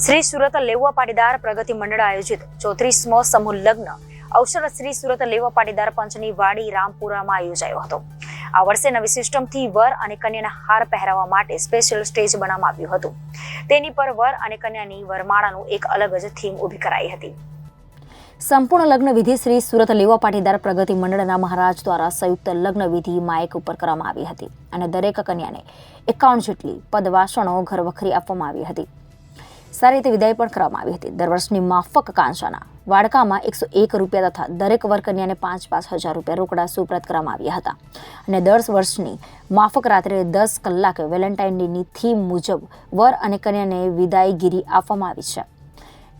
શ્રી સુરત લેવા પાટીદાર પ્રગતિ મંડળ આયોજિત 34મો સમૂહ લગ્ન અવસર શ્રી સુરત લેવા પાટીદાર પંચની વાડી રામપુરામાં યોજાયો હતો। આ વર્ષે નવી સિસ્ટમથી વર અને કન્યાના હાર પહેરાવવા માટે સ્પેશિયલ સ્ટેજ બનાવવામાં આવ્યું હતું। તેની પર વર અને કન્યાની વરમાળાનું એક અલગ જ થીમ ઊભી કરાઈ હતી। સંપૂર્ણ લગ્ન વિધિ શ્રી સુરત લેવા પાટીદાર પ્રગતિ મંડળના મહારાજ દ્વારા સંયુક્ત લગ્ન વિધિ માઇક ઉપર કરવામાં આવી હતી અને દરેક કન્યાને 51 જેટલી પદવાસણો ઘરવખરી આપવામાં આવી હતી। સારી રીતે વિદાય પણ કરવામાં આવી હતી। દર વર્ષની માફક કાંસાના વાડકામાં 101 રૂપિયા તથા દરેક વર કન્યાને 5,000 રૂપિયા રોકડા સુપ્રત કરવામાં આવ્યા હતા અને 10 વર્ષની માફક રાત્રે 10 કલાકે વેલેન્ટાઇન ડેની થીમ મુજબ વર અને કન્યાને વિદાયગીરી આપવામાં આવી છે।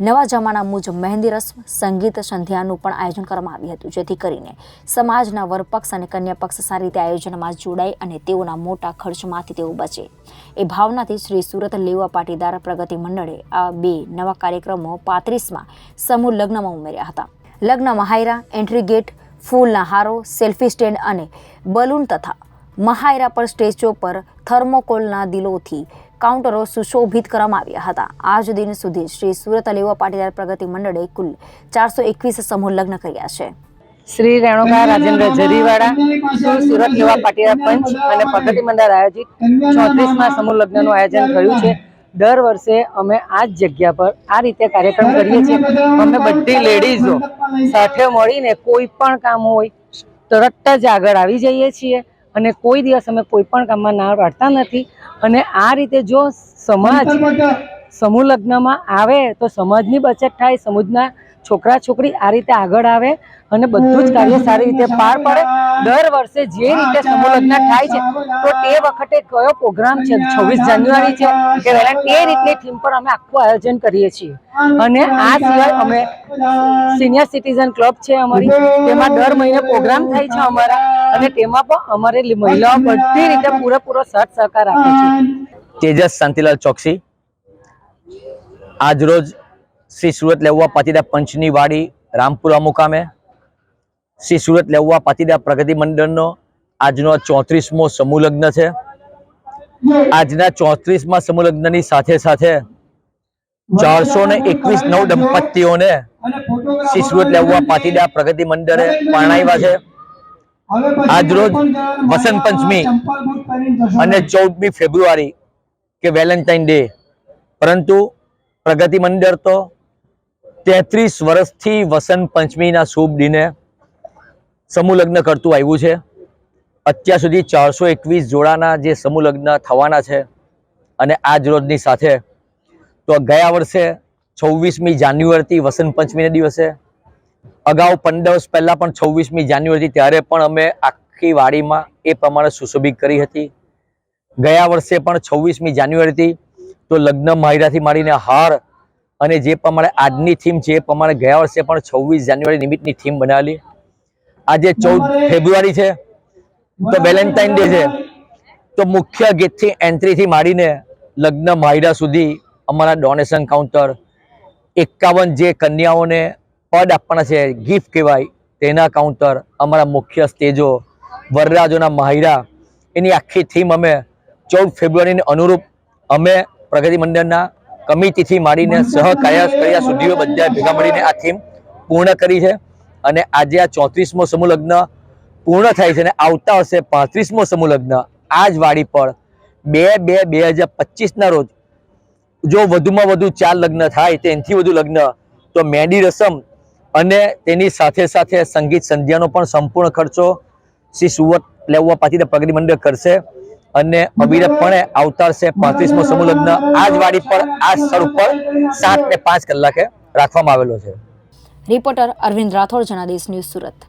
નવા જમાના મુજબ મહેંદી રસ્મ સંગીત સંધ્યાનું પણ આયોજન કરવામાં આવ્યું હતું, જેથી કરીને સમાજના વર પક્ષ અને કન્યા પક્ષ સારી રીતે આયોજનમાં જોડાય અને તેઓના મોટા ખર્ચમાંથી તેઓ બચે એ ભાવનાથી શ્રી સુરત લેવા પાટીદાર પ્રગતિ મંડળે આ બે નવા કાર્યક્રમો 35મા સમૂહ લગ્નમાં ઉમેર્યા હતા। લગ્નમાં હાયરા, એન્ટ્રી ગેટ, ફૂલના હારો, સેલ્ફી સ્ટેન્ડ અને બલૂન તથા મહાયરા પર સ્ટેજો પર થર્મોકોલના દિલોથી કાઉન્ટરો સુશોભિત કરવામાં આવ્યા હતા। આજ દિન સુધી શ્રી સુરત લેવા પાટીદાર પ્રગતિ મંડળે કુલ 421 સમૂહ લગ્ન કર્યા છે। શ્રી રેણુકા રાજેન્દ્ર જરીવાડા સુરત લેવા પાટીદાર પંચ અને પ્રગતિ મંડળ આયોજિત 34મા સમૂહ લગ્નનું આયોજન થયું છે। દર વર્ષે અમે આ જ જગ્યા પર આ રીતે કાર્યક્રમ કરીએ છીએ। અમે બધી લેડીઝો સાથે મળીને કોઈ પણ કામ હોય તરત જ આગળ આવી જઈએ છીએ અને કોઈ દિવસ અમે કોઈ પણ કામમાં ના પાડતા નથી। અને આ રીતે જો સમાજ સમૂહ લગ્નમાં આવે તો સમાજની બચત થાય, સમાજના છોકરા છોકરી આ રીતે આગળ આવે અને બધું જ કાર્ય સારી રીતે પાર પડે। દર વર્ષે જે રીતે સમૂહ લગ્ન થાય છે તો તે વખતે કયો પ્રોગ્રામ છે, 26 જાન્યુઆરી છે કે તે રીતની થીમ પર અમે આખું આયોજન કરીએ છીએ। અને આ સિવાય અમે સિનિયર સિટીઝન ક્લબ છે અમારી, તેમાં દર મહિને પ્રોગ્રામ થાય છે અમારા અને તેમાં પણ અમારી મહિલાઓ બધી રીતે પૂરેપૂરો સાથ સહકાર આપે છે। તેજસ શાંતિલાલ ચોકસી આજરોજ શ્રી સુરત લેવા પાટીદાર પંચની વાડી રામપુરા મુકામે શ્રી સુરત લેવા પાટીદાર પ્રગતિ મંડળનો આજનો 34મો સમૂહ લગ્ન છે। આજના 34મા સમૂહ લગ્નની સાથે સાથે 421 નવ દંપતીઓને શ્રી સુરત લેવા પાટીદાર પ્રગતિ મંડળે પરણાવ્યા છે। આજરોજ વસંત પંચમી અને 14મી ફેબ્રુઆરી કે વેલેન્ટાઇન ડે, પરંતુ પ્રગતિ મંડળ તો 33 વર્ષથી વસંત પંચમીના શુભ દિને સમૂહ લગ્ન કરતું આવ્યું છે। અત્યાર સુધી 421 જોડાના જે સમૂહ લગ્ન થવાના છે અને આજ રોજની સાથે તો ગયા વર્ષે 26મી જાન્યુઆરીથી વસંત પંચમીના દિવસે, અગાઉ 15 વર્ષ પહેલાં પણ 26મી જાન્યુઆરી ત્યારે પણ અમે આખી વાડીમાં એ પ્રમાણે સુશોભિત કરી હતી। ગયા વર્ષે પણ 26મી જાન્યુઆરીથી તો લગ્ન માયરાથી માંડીને હાર અને જે પ્રમાણે આજની થીમ છે એ પ્રમાણે ગયા વર્ષે પણ 26 જાન્યુઆરી નિમિત્તની થીમ બનાવેલી। આજે 14 ફેબ્રુઆરી છે તો વેલેન્ટાઇન ડે છે, તો મુખ્ય ગેટથી એન્ટ્રીથી માંડીને લગ્ન માયરા સુધી અમારા ડોનેશન કાઉન્ટર, 51 જે કન્યાઓને પદ આપવાના છે, ગિફ્ટ કહેવાય તેના કાઉન્ટર, અમારા મુખ્ય સ્ટેજો, વરરાજોના માયરા, એની આખી થીમ અમે 14 ફેબ્રુઆરીને અનુરૂપ અમે પ્રગતિ મંડળના કમિટીથી માંડીને સહકાર્યકર્તા સુધીઓ બધા ભેગા મળીને આ થીમ પૂર્ણ કરી છે। અને આજે આ 34મો સમૂહ લગ્ન પૂર્ણ થાય છે અને આવતા વર્ષે 35મો સમૂહ લગ્ન આ જ વાડી પર 2/2/2025ના રોજ જો વધુમાં વધુ 4 લગ્ન થાય, તેનાથી વધુ લગ્ન, તો મહેંદી રસમ અને તેની સાથે સાથે સંગીત સંધ્યાનો પણ સંપૂર્ણ ખર્ચો શ્રી સુરત લેવા પાટીદાર પ્રગતિ મંડળ કરશે અને અવિરતપણે આવતા વર્ષે 35મો સમૂહ લગ્ન આ જ વાડી પર આ સ્થળ ઉપર 7 ને 5 કલાકે રાખવામાં આવેલો છે। Reporter Arvind Rathod, Janadesh news, Surat.